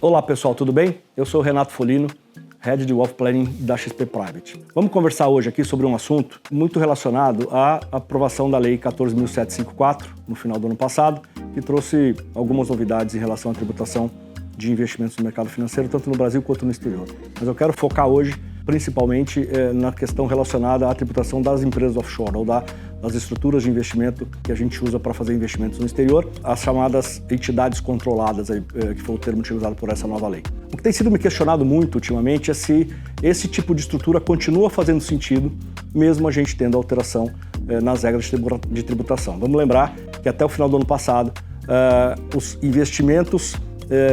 Olá pessoal, tudo bem? Eu sou o Renato Folino, Head de Wealth Planning da XP Private. Vamos conversar hoje aqui sobre um assunto muito relacionado à aprovação da Lei 14.754 no final do ano passado, que trouxe algumas novidades em relação à tributação de investimentos no mercado financeiro, tanto no Brasil quanto no exterior. Mas eu quero focar hoje principalmente na questão relacionada à tributação das empresas offshore, ou das estruturas de investimento que a gente usa para fazer investimentos no exterior, as chamadas entidades controladas, que foi o termo utilizado por essa nova lei. O que tem sido me questionado muito ultimamente é se esse tipo de estrutura continua fazendo sentido, mesmo a gente tendo alteração nas regras de tributação. Vamos lembrar que até o final do ano passado, os investimentos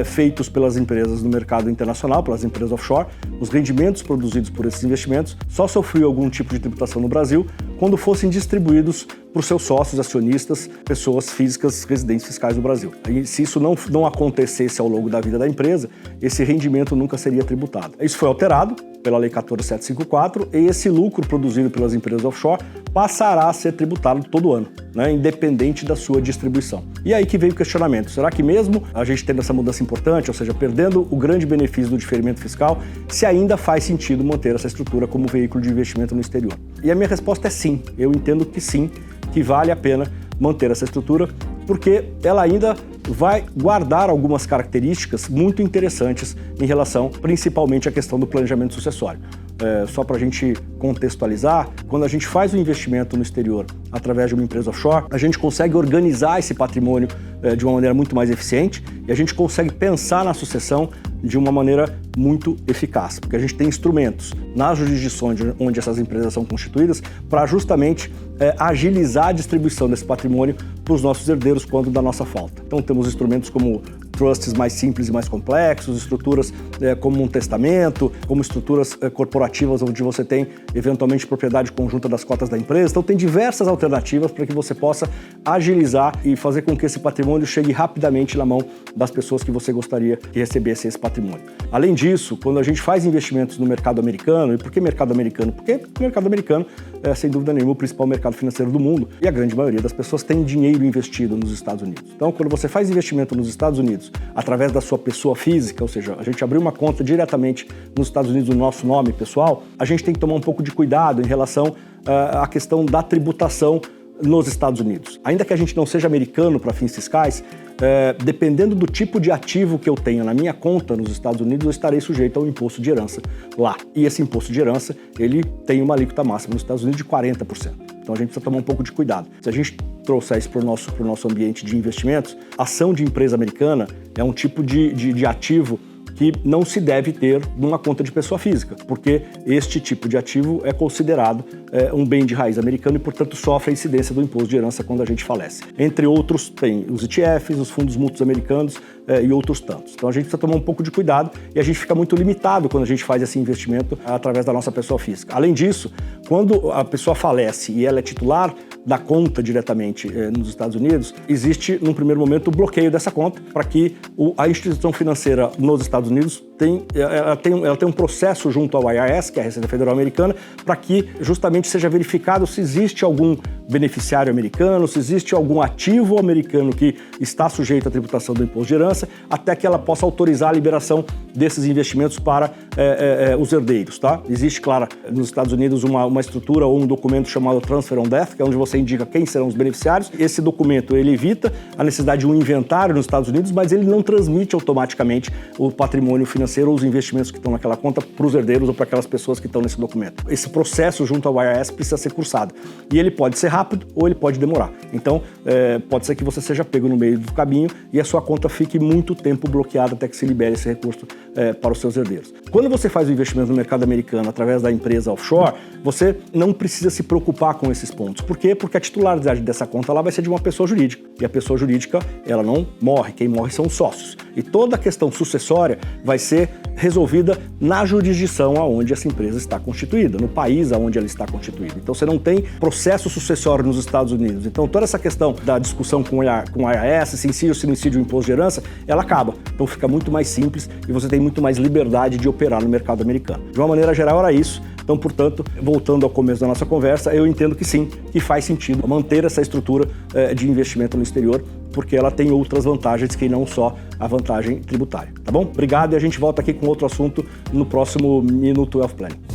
feitos pelas empresas no mercado internacional, pelas empresas offshore, os rendimentos produzidos por esses investimentos só sofriam algum tipo de tributação no Brasil quando fossem distribuídos por seus sócios, acionistas, pessoas físicas residentes fiscais no Brasil. E se isso não acontecesse ao longo da vida da empresa, esse rendimento nunca seria tributado. Isso foi alterado pela Lei 14.754 e esse lucro produzido pelas empresas offshore passará a ser tributado todo ano, independente da sua distribuição. E aí que veio o questionamento, será que mesmo a gente tendo essa mudança importante, ou seja, perdendo o grande benefício do diferimento fiscal, se ainda faz sentido manter essa estrutura como veículo de investimento no exterior? E a minha resposta é sim, eu entendo que sim, que vale a pena manter essa estrutura, porque ela ainda vai guardar algumas características muito interessantes em relação, principalmente, à questão do planejamento sucessório. Só para a gente contextualizar, quando a gente faz um investimento no exterior através de uma empresa offshore, a gente consegue organizar esse patrimônio de uma maneira muito mais eficiente e a gente consegue pensar na sucessão de uma maneira muito eficaz, porque a gente tem instrumentos nas jurisdições onde essas empresas são constituídas para justamente agilizar a distribuição desse patrimônio para os nossos herdeiros quando da nossa falta. Então temos instrumentos como trusts mais simples e mais complexos, estruturas como um testamento, como estruturas corporativas onde você tem eventualmente propriedade conjunta das cotas da empresa. Então tem diversas alternativas para que você possa agilizar e fazer com que esse patrimônio chegue rapidamente na mão das pessoas que você gostaria que recebessem esse patrimônio. Além disso, quando a gente faz investimentos no mercado americano, e por que mercado americano? Porque o mercado americano é, sem dúvida nenhuma, o principal mercado financeiro do mundo e a grande maioria das pessoas tem dinheiro investido nos Estados Unidos. Então, quando você faz investimento nos Estados Unidos, através da sua pessoa física, ou seja, a gente abriu uma conta diretamente nos Estados Unidos no nosso nome pessoal, a gente tem que tomar um pouco de cuidado em relação à questão da tributação nos Estados Unidos. Ainda que a gente não seja americano para fins fiscais, dependendo do tipo de ativo que eu tenha na minha conta nos Estados Unidos, eu estarei sujeito ao imposto de herança lá. E esse imposto de herança, ele tem uma alíquota máxima nos Estados Unidos de 40%. Então a gente precisa tomar um pouco de cuidado. Se a gente trouxer isso para o nosso ambiente de investimentos, ação de empresa americana é um tipo de ativo que não se deve ter numa conta de pessoa física, porque este tipo de ativo é considerado um bem de raiz americano e, portanto, sofre a incidência do imposto de herança quando a gente falece. Entre outros, tem os ETFs, os fundos mútuos americanos e outros tantos. Então, a gente precisa tomar um pouco de cuidado e a gente fica muito limitado quando a gente faz esse investimento através da nossa pessoa física. Além disso, quando a pessoa falece e ela é titular da conta diretamente nos Estados Unidos, existe, num primeiro momento, o bloqueio dessa conta para que a instituição financeira nos Estados Unidos ela tem um processo junto ao IRS, que é a Receita Federal Americana, para que justamente seja verificado se existe algum beneficiário americano, se existe algum ativo americano que está sujeito à tributação do imposto de herança, até que ela possa autorizar a liberação desses investimentos para os herdeiros, tá? Existe, claro, nos Estados Unidos uma estrutura ou um documento chamado Transfer on Death, que é onde você indica quem serão os beneficiários. Esse documento, ele evita a necessidade de um inventário nos Estados Unidos, mas ele não transmite automaticamente o patrimônio financeiro ou os investimentos que estão naquela conta para os herdeiros ou para aquelas pessoas que estão nesse documento. Esse processo junto ao IRS precisa ser cursado. E ele pode ser rápido ou ele pode demorar. Então, pode ser que você seja pego no meio do caminho e a sua conta fique muito tempo bloqueada até que se libere esse recurso para os seus herdeiros. Quando você faz o investimento no mercado americano através da empresa offshore, você não precisa se preocupar com esses pontos. Por quê? Porque a titularidade dessa conta lá vai ser de uma pessoa jurídica. E a pessoa jurídica, ela não morre. Quem morre são os sócios. E toda a questão sucessória vai ser resolvida na jurisdição aonde essa empresa está constituída, no país aonde ela está constituída. Então você não tem processo sucessório nos Estados Unidos. Então toda essa questão da discussão com o IRS, se incide ou se não incide o imposto de herança, ela acaba. Então fica muito mais simples e você tem muito mais liberdade de operar no mercado americano. De uma maneira geral era isso. Então, portanto, voltando ao começo da nossa conversa, eu entendo que sim, que faz sentido manter essa estrutura de investimento no exterior, porque ela tem outras vantagens que não só a vantagem tributária, tá bom? Obrigado e a gente volta aqui com outro assunto no próximo Minuto Wealth Planning.